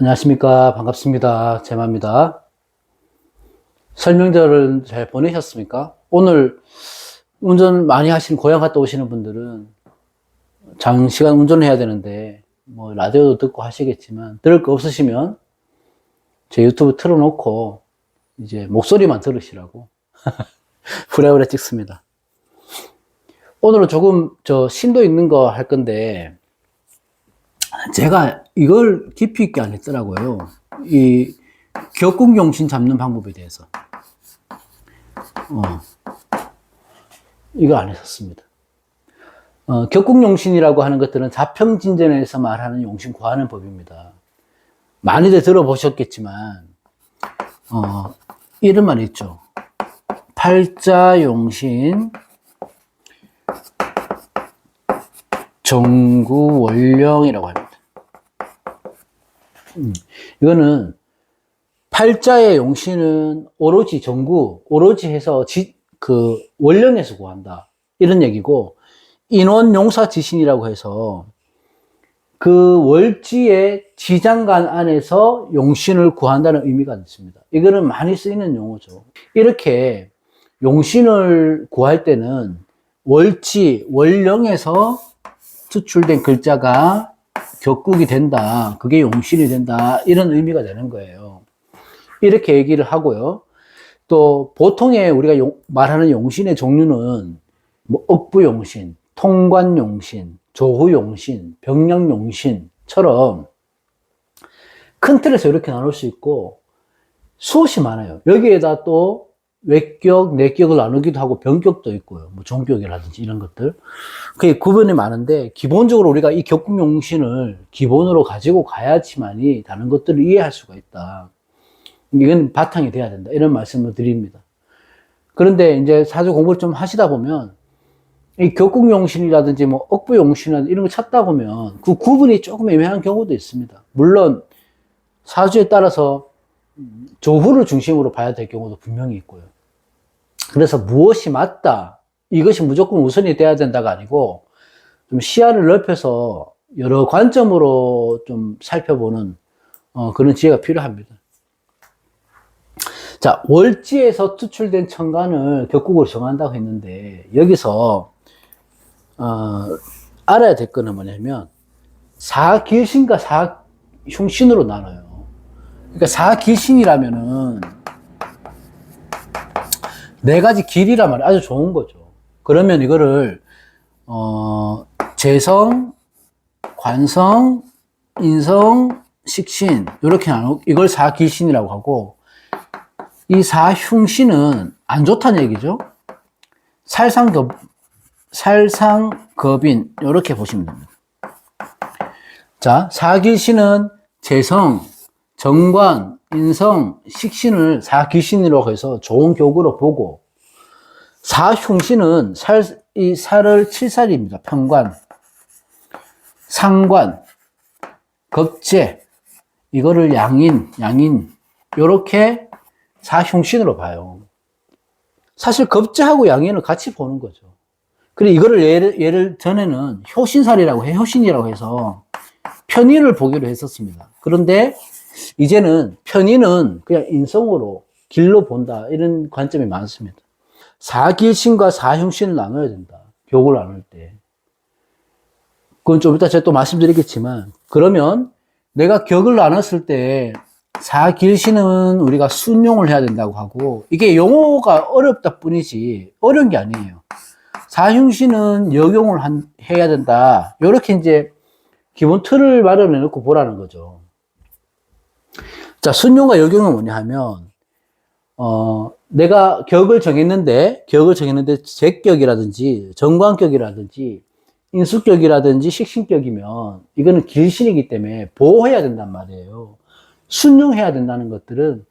안녕하십니까. 반갑습니다. 제마입니다. 설명절을 잘 보내셨습니까? 오늘 운전 많이 하시는 고향 갔다 오시는 분들은 장시간 운전해야 되는데 뭐 라디오도 듣고 하시겠지만 들을 거 없으시면 제 유튜브 틀어놓고 이제 목소리만 들으시라고 후레후레 찍습니다. 오늘은 조금 심도 있는 거 할 건데 제가 이걸 깊이 있게 안 했더라고요. 이 격국용신 잡는 방법에 대해서 이거 안 했었습니다. 격국용신이라고 하는 것들은 자평진전에서 말하는 용신 구하는 법입니다. 많이들 들어보셨겠지만 이런 말이 있죠. 팔자용신 정구원령이라고 합니다. 이거는 팔자의 용신은 오로지 정구, 오로지 해서 원령에서 구한다. 이런 얘기고, 인원용사지신이라고 해서 그 월지의 지장간 안에서 용신을 구한다는 의미가 있습니다. 이거는 많이 쓰이는 용어죠. 이렇게 용신을 구할 때는 월지, 원령에서 수출된 글자가 격국이 된다. 그게 용신이 된다. 이런 의미가 되는 거예요. 이렇게 얘기를 하고요. 또 보통의 우리가 말하는 용신의 종류는 뭐 억부용신, 통관용신, 조후용신, 병령용신처럼 큰 틀에서 이렇게 나눌 수 있고 수없이 많아요. 여기에다 또 외격, 내격을 나누기도 하고 병격도 있고요. 뭐 종격이라든지 이런 것들. 그게 구분이 많은데 기본적으로 우리가 이 격국용신을 기본으로 가지고 가야지만이 다른 것들을 이해할 수가 있다. 이건 바탕이 돼야 된다. 이런 말씀을 드립니다. 그런데 이제 사주 공부를 좀 하시다 보면 이 격국용신이라든지 뭐 억부용신이라든지 이런 거 찾다 보면 그 구분이 조금 애매한 경우도 있습니다. 물론 사주에 따라서 조후를 중심으로 봐야 될 경우도 분명히 있고요. 그래서 무엇이 맞다, 이것이 무조건 우선이 돼야 된다가 아니고 좀 시야를 넓혀서 여러 관점으로 좀 살펴보는 그런 지혜가 필요합니다. 자, 월지에서 투출된 천간을 격국으로 정한다고 했는데 여기서 알아야 될 거는 뭐냐면 사길신과 사흉신으로 나눠요. 그러니까 사길신이라면은 네 가지 길이란 말이 아주 좋은 거죠. 그러면 이거를 재성, 관성, 인성, 식신 이렇게 이걸 사길신이라고 하고, 이 사흉신은 안 좋다는 얘기죠. 살상겁인 이렇게 보시면 됩니다. 자, 사길신은 재성, 정관, 인성, 식신을 사길신이라고 해서 좋은 격으로 보고, 사흉신은 이 살을 7살입니다. 편관, 상관, 겁재, 이거를 양인, 요렇게 사흉신으로 봐요. 사실 겁재하고 양인을 같이 보는 거죠. 그리고 이거를 예를 전에는 효신살이라고 효신이라고 해서 편인을 보기로 했었습니다. 그런데 이제는 편인은 그냥 인성으로 길로 본다, 이런 관점이 많습니다. 사길신과 사흉신을 나눠야 된다. 격을 나눌 때. 그건 좀 이따 제가 또 말씀드리겠지만, 그러면 내가 격을 나눴을 때 사길신은 우리가 순용을 해야 된다고 하고, 이게 용어가 어렵다 뿐이지 어려운 게 아니에요. 사흉신은 역용을 해야 된다. 이렇게 이제 기본 틀을 마련해 놓고 보라는 거죠. 자, 순용과 역용은 뭐냐 하면, 내가 격을 정했는데 제격이라든지 정관격이라든지 인수격이라든지 식신격이면 이거는 길신이기 때문에 보호해야 된단 말이에요. 순용해야 된다는 것들은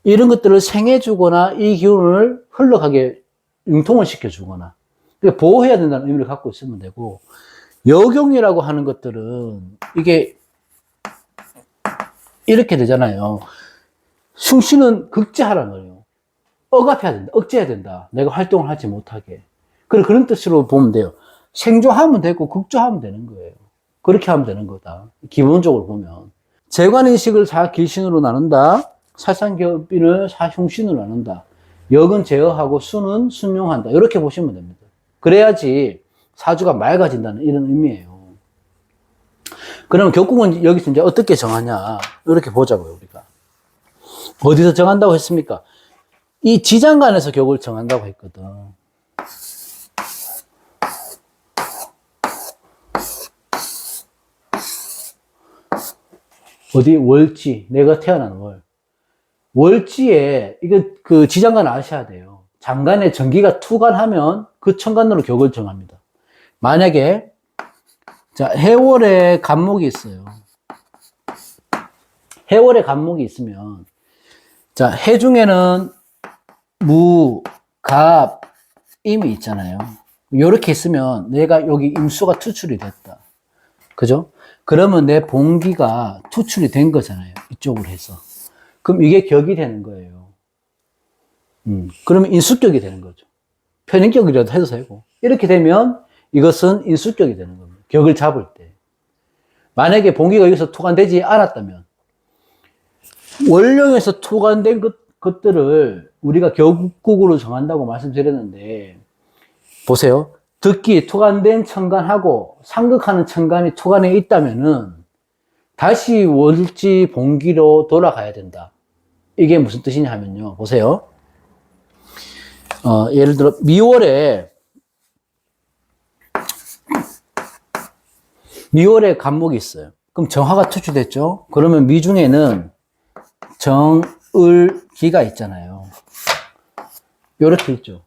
이런 것들을 생해주거나 이 기운을 흘러가게 융통을 시켜주거나 보호해야 된다는 의미를 갖고 있으면 되고, 역용이라고 하는 것들은 이게 이렇게 되잖아요. 흉신은 극제하라는 거예요. 억압해야 된다. 억제해야 된다. 내가 활동을 하지 못하게. 그런 뜻으로 보면 돼요. 생조하면 되고 극조하면 되는 거예요. 그렇게 하면 되는 거다. 기본적으로 보면. 재관인식을 사길신으로 나눈다. 살상겹인을 사흉신으로 나눈다. 역은 제어하고 수는 순용한다. 이렇게 보시면 됩니다. 그래야지 사주가 맑아진다는 이런 의미예요. 그러면 격국은 여기서 이제 어떻게 정하냐. 이렇게 보자고요, 우리가. 어디서 정한다고 했습니까? 이 지장간에서 격을 정한다고 했거든. 어디? 월지. 내가 태어난 월. 월지에, 이거 그 지장간 아셔야 돼요. 장간에 전기가 투간하면 그 천간으로 격을 정합니다. 만약에, 자, 해월에 간목이 있어요. 해월에 간목이 있으면, 자, 해 중에는 무, 갑, 임이 있잖아요. 요렇게 있으면 내가 여기 임수가 투출이 됐다. 그죠? 그러면 내 봉기가 투출이 된 거잖아요. 이쪽으로 해서. 그럼 이게 격이 되는 거예요. 그러면 인수격이 되는 거죠. 편인격이라도 해도 되고. 이렇게 되면 이것은 인수격이 되는 겁니다. 격을 잡을 때. 만약에 봉기가 여기서 토관되지 않았다면, 월령에서 토관된 것들을 우리가 격국으로 정한다고 말씀드렸는데, 보세요. 듣기 토관된 천간하고 상극하는 천간이 토관에 있다면은 다시 월지 봉기로 돌아가야 된다. 이게 무슨 뜻이냐 하면요. 보세요. 예를 들어 미월에 간목이 있어요. 그럼 정화가 투출됐죠. 그러면 미중에는 정을기가 있잖아요. 요렇게 있죠.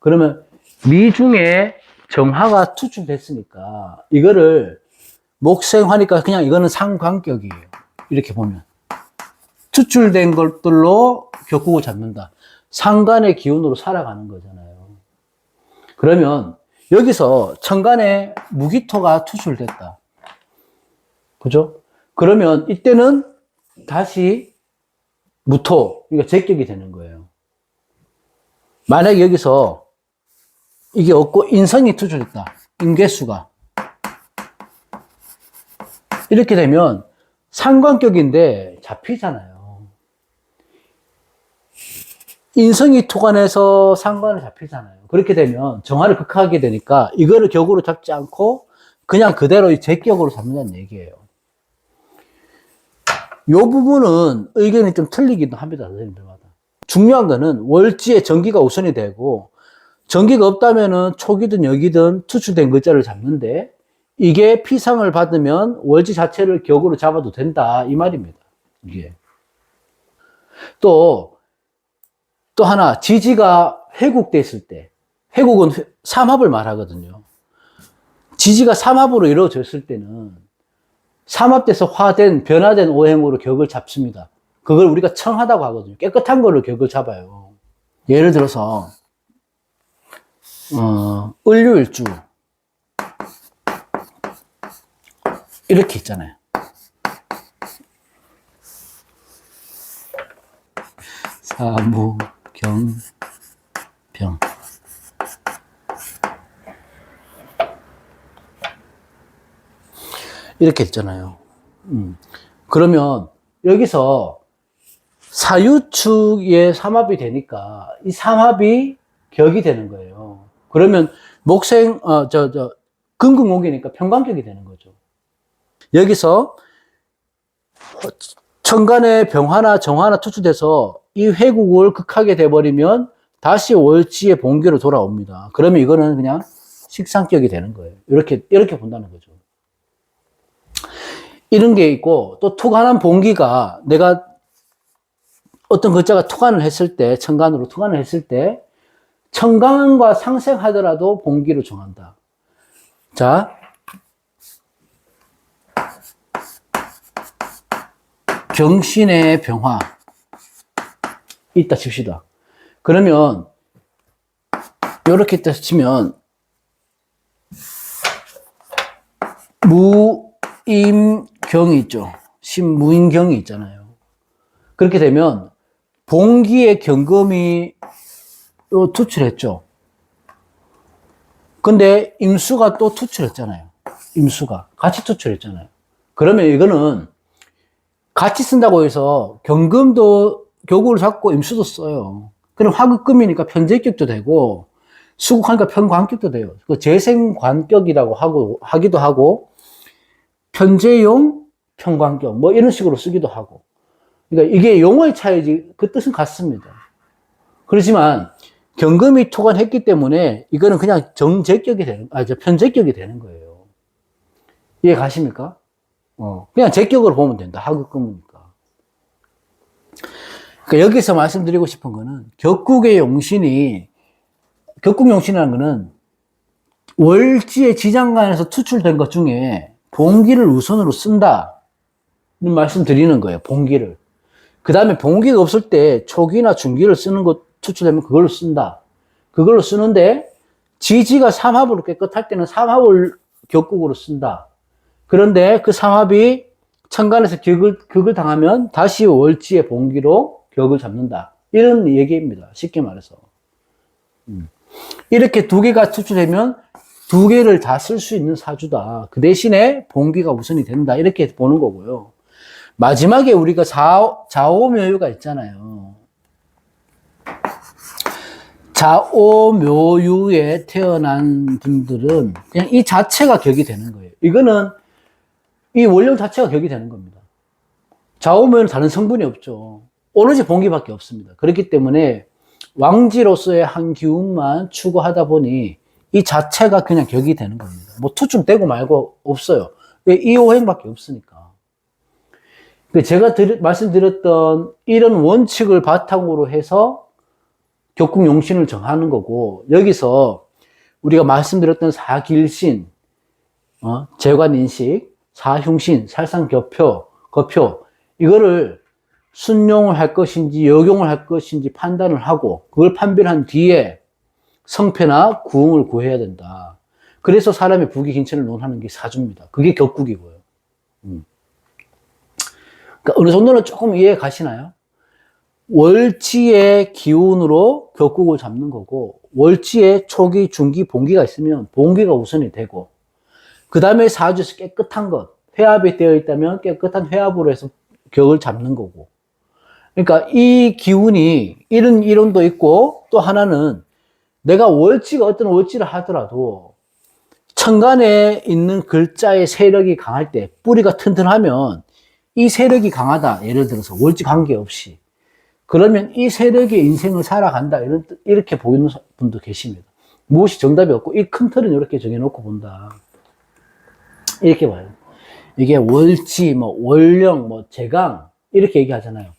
그러면 미중에 정화가 투출됐으니까 이거를 목생화니까 그냥 이거는 상관격이에요. 이렇게 보면 투출된 것들로 격국을 잡는다. 상간의 기운으로 살아가는 거잖아요. 그러면 여기서 천간에 무기토가 투출됐다. 그죠? 그러면 이때는 다시 무토, 그러니까 제격이 되는 거예요. 만약에 여기서 이게 없고 인성이 투출됐다. 인계수가. 이렇게 되면 상관격인데 잡히잖아요. 인성이 토관해서 상관을 잡히잖아요. 그렇게 되면 정화를 극하게 되니까 이거를 격으로 잡지 않고 그냥 그대로 제격으로 잡는다는 얘기예요. 이 부분은 의견이 좀 틀리기도 합니다. 선생님들마다. 중요한 거는 월지에 전기가 우선이 되고 전기가 없다면은 촉이든 역이든 투출된 글자를 잡는데 이게 피상을 받으면 월지 자체를 격으로 잡아도 된다 이 말입니다. 이게 또 하나 지지가 회국돼 있을 때 회국은 삼합을 말하거든요. 지지가 삼합으로 이루어졌을 때는 삼합돼서 변화된 오행으로 격을 잡습니다. 그걸 우리가 청하다고 하거든요. 깨끗한 걸로 격을 잡아요. 예를 들어서 을류일주 이렇게 있잖아요. 사무경병 이렇게 있잖아요. 그러면 여기서 사유축의 삼합이 되니까 이 삼합이 격이 되는 거예요. 그러면 목생 금금옥이니까 평관격이 되는 거죠. 여기서 천간에 병화나 정화나 투출돼서 이 회국을 극하게 돼버리면 다시 월지의 본계로 돌아옵니다. 그러면 이거는 그냥 식상격이 되는 거예요. 이렇게 본다는 거죠. 이런 게 있고, 또 투간한 본기가 내가 어떤 글자가 투간을 했을 때, 천간으로 투간을 했을 때, 천간과 상생하더라도 본기로 정한다. 자, 경신의 병화 있다 칩시다. 그러면 이렇게 있다 치면 무임경이 있죠. 신무임경이 있잖아요. 그렇게 되면 본기의 경금이 투출했죠. 근데 임수가 또 투출했잖아요. 임수가 같이 투출했잖아요. 그러면 이거는 같이 쓴다고 해서 경금도 격우를 잡고 임수도 써요. 그럼 화급금이니까 편재격도 되고 수국하니까 편관격도 돼요. 그 재생관격이라고 하기도 하고 편재용 편관격 뭐 이런 식으로 쓰기도 하고. 그러니까 이게 용어의 차이지 그 뜻은 같습니다. 그렇지만 경금이 토관했기 때문에 이거는 그냥 정제격이 되는, 편제격이 되는 거예요. 이해 가십니까? 그냥 제격으로 보면 된다. 하급금이니까. 그러니까 여기서 말씀드리고 싶은 거는 격국의 용신이, 격국용신이라는 거는 월지의 지장간에서 투출된 것 중에 봉기를 우선으로 쓴다. 말씀드리는 거예요. 봉기를. 그 다음에 봉기가 없을 때 초기나 중기를 쓰는 것 투출되면 그걸로 쓴다. 그걸로 쓰는데 지지가 삼합으로 깨끗할 때는 삼합을 격국으로 쓴다. 그런데 그 삼합이 천간에서 격을 당하면 다시 월지의 봉기로 격을 잡는다. 이런 얘기입니다. 쉽게 말해서. 이렇게 두 개가 투출되면 두 개를 다 쓸 수 있는 사주다. 그 대신에 봉기가 우선이 된다. 이렇게 보는 거고요. 마지막에 우리가 좌오묘유가 있잖아요. 좌오묘유에 태어난 분들은 그냥 이 자체가 격이 되는 거예요. 이거는 이 원령 자체가 격이 되는 겁니다. 좌오묘유는 다른 성분이 없죠. 오로지 봉기밖에 없습니다. 그렇기 때문에 왕지로서의 한 기운만 추구하다 보니 이 자체가 그냥 격이 되는 겁니다. 뭐 투출되고 말고 없어요. 이 오행밖에 없으니까. 제가 말씀드렸던 이런 원칙을 바탕으로 해서 격국용신을 정하는 거고, 여기서 우리가 말씀드렸던 사길신, 재관인식, 사흉신, 살상교표, 거표, 이거를 순용을 할 것인지 역용을 할 것인지 판단을 하고 그걸 판별한 뒤에 성패나 구흥을 구해야 된다. 그래서 사람의 부귀긴천을 논하는 게 사주입니다. 그게 격국이고요. 그러니까 어느 정도는 조금 이해 가시나요? 월지의 기운으로 격국을 잡는 거고, 월지에 초기, 중기, 봉기가 있으면 봉기가 우선이 되고, 그 다음에 사주에서 깨끗한 것, 회합이 되어 있다면 깨끗한 회합으로 해서 격을 잡는 거고. 그러니까 이 기운이 이런 이론도 있고, 또 하나는 내가 월지가 어떤 월지를 하더라도 천간에 있는 글자의 세력이 강할 때, 뿌리가 튼튼하면 이 세력이 강하다. 예를 들어서 월지 관계없이. 그러면 이 세력의 인생을 살아간다. 이렇게 보이는 분도 계십니다. 무엇이 정답이 없고 이 큰 틀은 이렇게 정해놓고 본다. 이렇게 봐요. 이게 월지, 월령, 재강 이렇게 얘기하잖아요.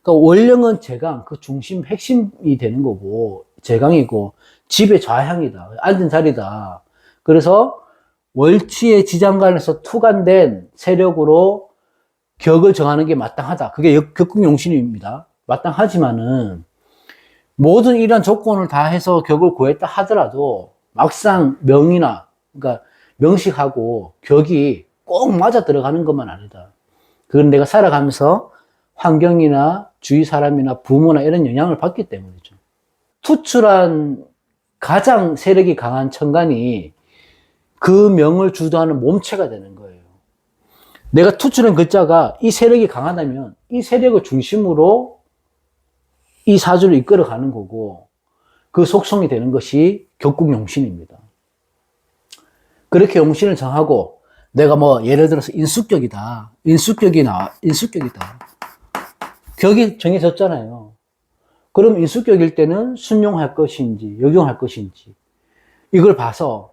그러니까 월령은 재강, 그 중심, 핵심이 되는 거고, 재강이고, 집의 좌향이다. 앉은 자리다. 그래서 월치의 지장간에서 투간된 세력으로 격을 정하는 게 마땅하다. 그게 격국용신입니다. 마땅하지만은 모든 이런 조건을 다 해서 격을 구했다 하더라도 막상 명이나, 그러니까 명식하고 격이 꼭 맞아 들어가는 것만 아니다. 그건 내가 살아가면서 환경이나 주위 사람이나 부모나 이런 영향을 받기 때문이죠. 투출한 가장 세력이 강한 천간이 그 명을 주도하는 몸체가 되는 거예요. 내가 투출한 글자가 이 세력이 강하다면 이 세력을 중심으로 이 사주를 이끌어가는 거고, 그 속성이 되는 것이 격국용신입니다. 그렇게 용신을 정하고 내가 예를 들어서 인수격이다. 인수격이다. 격이 정해졌잖아요. 그럼 인수격일 때는 순용할 것인지 역용할 것인지 이걸 봐서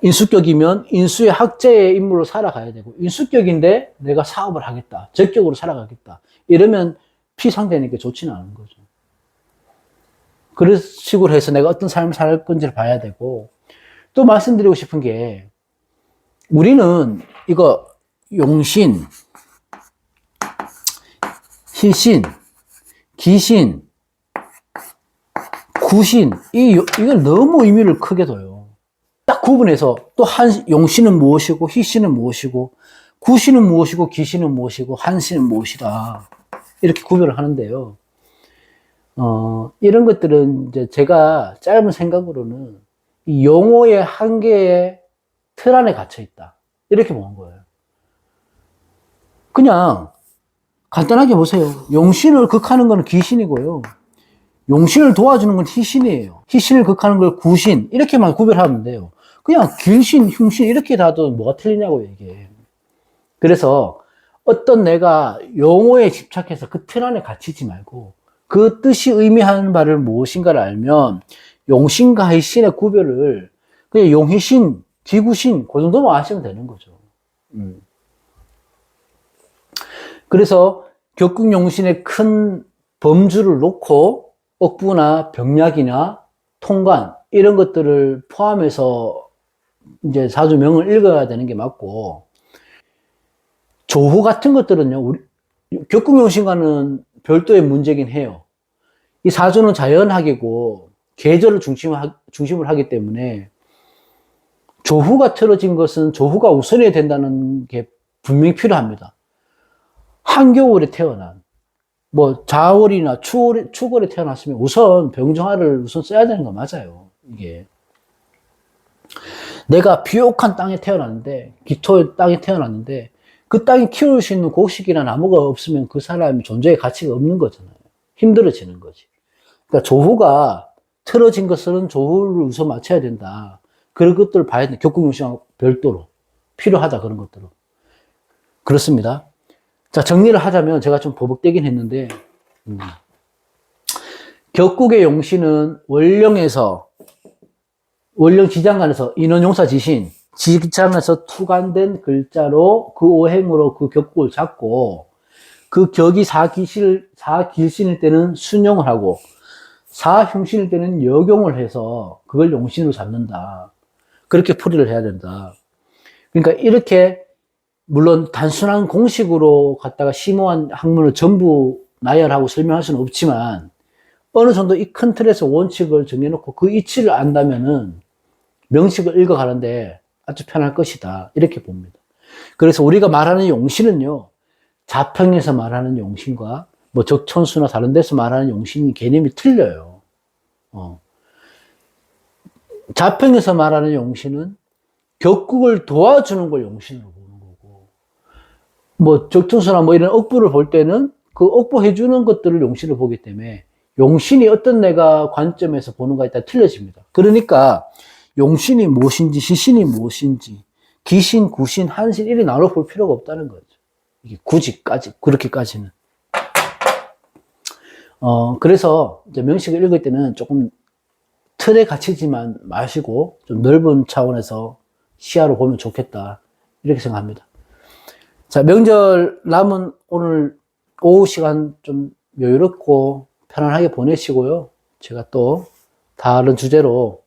인수격이면 인수의 학자의 인물로 살아가야 되고, 인수격인데 내가 사업을 하겠다, 적격으로 살아가겠다 이러면 피상되니까 좋지는 않은 거죠. 그런 식으로 해서 내가 어떤 삶을 살 건지를 봐야 되고, 또 말씀드리고 싶은 게, 우리는 이거 용신, 희신, 기신, 구신, 이걸 너무 의미를 크게 둬요. 딱 구분해서 또 용신은 무엇이고, 희신은 무엇이고, 구신은 무엇이고, 기신은 무엇이고, 한신은 무엇이다. 이렇게 구별을 하는데요. 이런 것들은 이제 제가 짧은 생각으로는 이 용어의 한계의 틀 안에 갇혀 있다. 이렇게 보는 거예요. 그냥 간단하게 보세요. 용신을 극하는 건 귀신이고요. 용신을 도와주는 건 희신이에요. 희신을 극하는 걸 구신, 이렇게만 구별하면 돼요. 그냥 길신, 흉신, 이렇게 놔도 뭐가 틀리냐고요, 이게. 그래서 어떤 내가 용어에 집착해서 그 틀 안에 갇히지 말고 그 뜻이 의미하는 바를 무엇인가를 알면 용신과 희신의 구별을 그냥 용희신, 기구신, 그 정도만 아시면 되는 거죠. 그래서 격국용신의 큰 범주를 놓고 억부나 병약이나 통관 이런 것들을 포함해서 이제 사주명을 읽어야 되는 게 맞고, 조후 같은 것들은요, 우리 격국용신과는 별도의 문제긴 해요. 이 사주는 자연학이고 계절을 중심으로 하기 때문에 조후가 틀어진 것은 조후가 우선해야 된다는 게 분명히 필요합니다. 한겨울에 태어난, 뭐 자월이나 추월에 태어났으면 우선 병정화를 우선 써야 되는 거 맞아요. 이게 내가 비옥한 땅에 태어났는데, 기토의 땅에 태어났는데 그 땅이 키울 수 있는 곡식이나 나무가 없으면 그 사람이 존재의 가치가 없는 거잖아요. 힘들어지는 거지. 그러니까 조후가 틀어진 것은 조후를 우선 맞춰야 된다. 그런 것들을 봐야 된다. 격국용신하고 별도로 필요하다. 그런 것들은 그렇습니다. 자, 정리를 하자면 제가 좀 버벅대긴 했는데, 격국의 용신은 원령에서, 원령 지장간에서 인원용사 지신, 지장에서 투간된 글자로 그 오행으로 그 격국을 잡고, 그 격이 사길신일 때는 순용을 하고, 사흉신일 때는 역용을 해서 그걸 용신으로 잡는다. 그렇게 풀이를 해야 된다. 그러니까 이렇게 물론 단순한 공식으로 갖다가 심오한 학문을 전부 나열하고 설명할 수는 없지만 어느 정도 이 큰 틀에서 원칙을 정해놓고 그 이치를 안다면은 명식을 읽어가는데 아주 편할 것이다. 이렇게 봅니다. 그래서 우리가 말하는 용신은요, 자평에서 말하는 용신과 뭐 적천수나 다른 데서 말하는 용신 개념이 틀려요. 자평에서 말하는 용신은 격국을 도와주는 걸 용신으로 보는 거고, 뭐 적천수나 뭐 이런 억부를 볼 때는 그 억부해주는 것들을 용신으로 보기 때문에 용신이 어떤 내가 관점에서 보는가에 따라 틀려집니다. 그러니까 용신이 무엇인지 시신이 무엇인지 기신, 구신, 한신 이렇게 나눠볼 필요가 없다는 거죠. 이게 그렇게까지는. 그래서 이제 명식을 읽을 때는 조금 틀에 갇히지만 마시고 좀 넓은 차원에서 시야로 보면 좋겠다. 이렇게 생각합니다. 자, 명절 남은 오늘 오후 시간 좀 여유롭고 편안하게 보내시고요. 제가 또 다른 주제로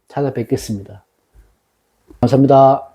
찾아뵙겠습니다. 감사합니다.